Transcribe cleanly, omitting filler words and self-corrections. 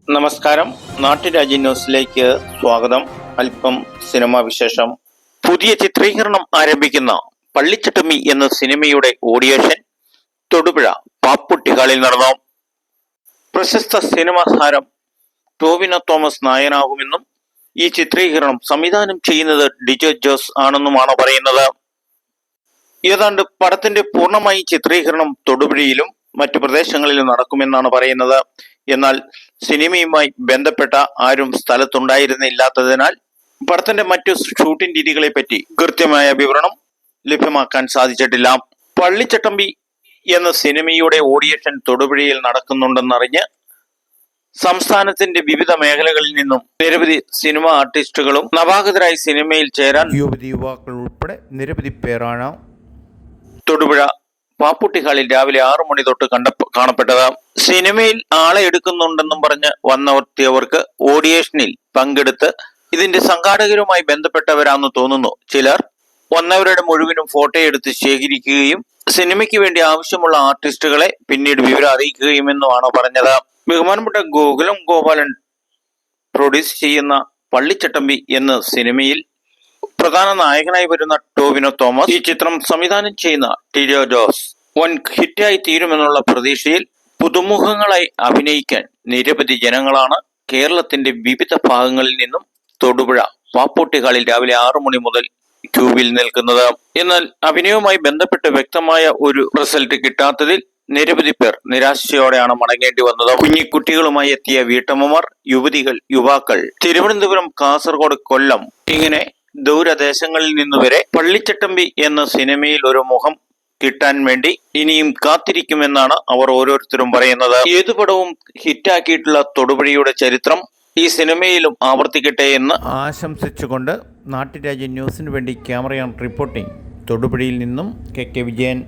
നമസ്കാരം. നാട്ടുരാജ്യ ന്യൂസിലേക്ക് സ്വാഗതം. അല്പം സിനിമാ വിശേഷം. പുതിയ ചിത്രീകരണം ആരംഭിക്കുന്ന പള്ളിച്ചട്ടമ്പി എന്ന സിനിമയുടെ ഓഡിയേഷൻ തൊടുപുഴ പാപ്പുട്ടി ഹാളിൽ നടന്നു. പ്രശസ്ത സിനിമാ താരം ടോവിനോ തോമസ് നായകനാകുമെന്നും ഈ ചിത്രീകരണം സംവിധാനം ചെയ്യുന്നത് ഡിജോ ജോസ് ആണെന്നുമാണ് പറയുന്നത്. ഏതാണ്ട് പടത്തിന്റെ പൂർണ്ണമായി ചിത്രീകരണം തൊടുപുഴയിലും മറ്റു പ്രദേശങ്ങളിലും നടക്കുമെന്നാണ് പറയുന്നത്. എന്നാൽ സിനിമയുമായി ബന്ധപ്പെട്ട ആരും സ്ഥലത്തുണ്ടായിരുന്നില്ലാത്തതിനാൽ പടത്തിന്റെ മറ്റു ഷൂട്ടിംഗ് രീതികളെ പറ്റി കൃത്യമായ വിവരണം ലഭ്യമാക്കാൻ സാധിച്ചിട്ടില്ല. പള്ളിച്ചട്ടമ്പി എന്ന സിനിമയുടെ ഓഡിയേഷൻ തൊടുപുഴയിൽ നടക്കുന്നുണ്ടെന്നറിഞ്ഞ് സംസ്ഥാനത്തിന്റെ വിവിധ മേഖലകളിൽ നിന്നും നിരവധി സിനിമ ആർട്ടിസ്റ്റുകളും നവാഗതരായി സിനിമയിൽ ചേരാൻ യുവതി-യുവാക്കൾ ഉൾപ്പെടെ നിരവധി പേരാണ് തൊടുപുഴ പാപ്പുട്ടി ഹാളിൽ രാവിലെ 6 മണി തൊട്ട് കാണപ്പെട്ടത്. സിനിമയിൽ ആളെ എടുക്കുന്നുണ്ടെന്നും പറഞ്ഞ് വന്നെത്തിയവർക്ക് ഓഡിയേഷനിൽ പങ്കെടുത്ത് ഇതിന്റെ സംഘാടകരുമായി ബന്ധപ്പെട്ടവരാണെന്ന് തോന്നുന്നു. ചിലർ വന്നവരുടെ മുഴുവനും ഫോട്ടോ എടുത്ത് ശേഖരിക്കുകയും സിനിമയ്ക്ക് വേണ്ടി ആവശ്യമുള്ള ആർട്ടിസ്റ്റുകളെ പിന്നീട് വിവരം അറിയിക്കുകയുമെന്നുമാണ് പറഞ്ഞത്. ബഹുമാനപ്പെട്ട ഗോകുലം ഗോപാലൻ പ്രൊഡ്യൂസ് ചെയ്യുന്ന പള്ളിച്ചട്ടമ്പി എന്ന സിനിമയിൽ പ്രധാന നായകനായി വരുന്ന ടോവിനോ തോമസ്, ഈ ചിത്രം സംവിധാനം ചെയ്യുന്ന ഡിജോ ജോസ് വൻ ഹിറ്റായി തീരുമെന്നുള്ള പ്രതീക്ഷയിൽ പുതുമുഖങ്ങളായി അഭിനയിക്കാൻ നിരവധി ജനങ്ങളാണ് കേരളത്തിന്റെ വിവിധ ഭാഗങ്ങളിൽ നിന്നും തൊടുപുഴ പാപ്പുട്ടി ഹാളിൽ രാവിലെ 6 മണി മുതൽ ക്യൂവിൽ നിൽക്കുന്നത്. എന്നാൽ അഭിനയവുമായി ബന്ധപ്പെട്ട് വ്യക്തമായ ഒരു റിസൾട്ട് കിട്ടാത്തതിൽ നിരവധി പേർ നിരാശയോടെയാണ് മടങ്ങേണ്ടി വന്നത്. കുഞ്ഞിക്കുട്ടികളുമായി എത്തിയ വീട്ടമ്മമാർ, യുവതികൾ, യുവാക്കൾ തിരുവനന്തപുരം, കാസർഗോഡ്, കൊല്ലം ഇങ്ങനെ ദൂരദേശങ്ങളിൽ നിന്നുവരെ പള്ളിച്ചട്ടമ്പി എന്ന സിനിമയിൽ ഒരു മുഖം കിട്ടാൻ വേണ്ടി ഇനിയും കാത്തിരിക്കുമെന്നാണ് അവർ ഓരോരുത്തരും പറയുന്നത്. ഏതു പടവും ഹിറ്റാക്കിയിട്ടുള്ള തൊടുപുഴയുടെ ചരിത്രം ഈ സിനിമയിലും ആവർത്തിക്കട്ടെ എന്ന് ആശംസിച്ചുകൊണ്ട് നാട്ടുരാജ്യ ന്യൂസിന് വേണ്ടി ക്യാമറയാൻ റിപ്പോർട്ടിംഗ് തൊടുപുഴയിൽ നിന്നും കെ വിജയൻ.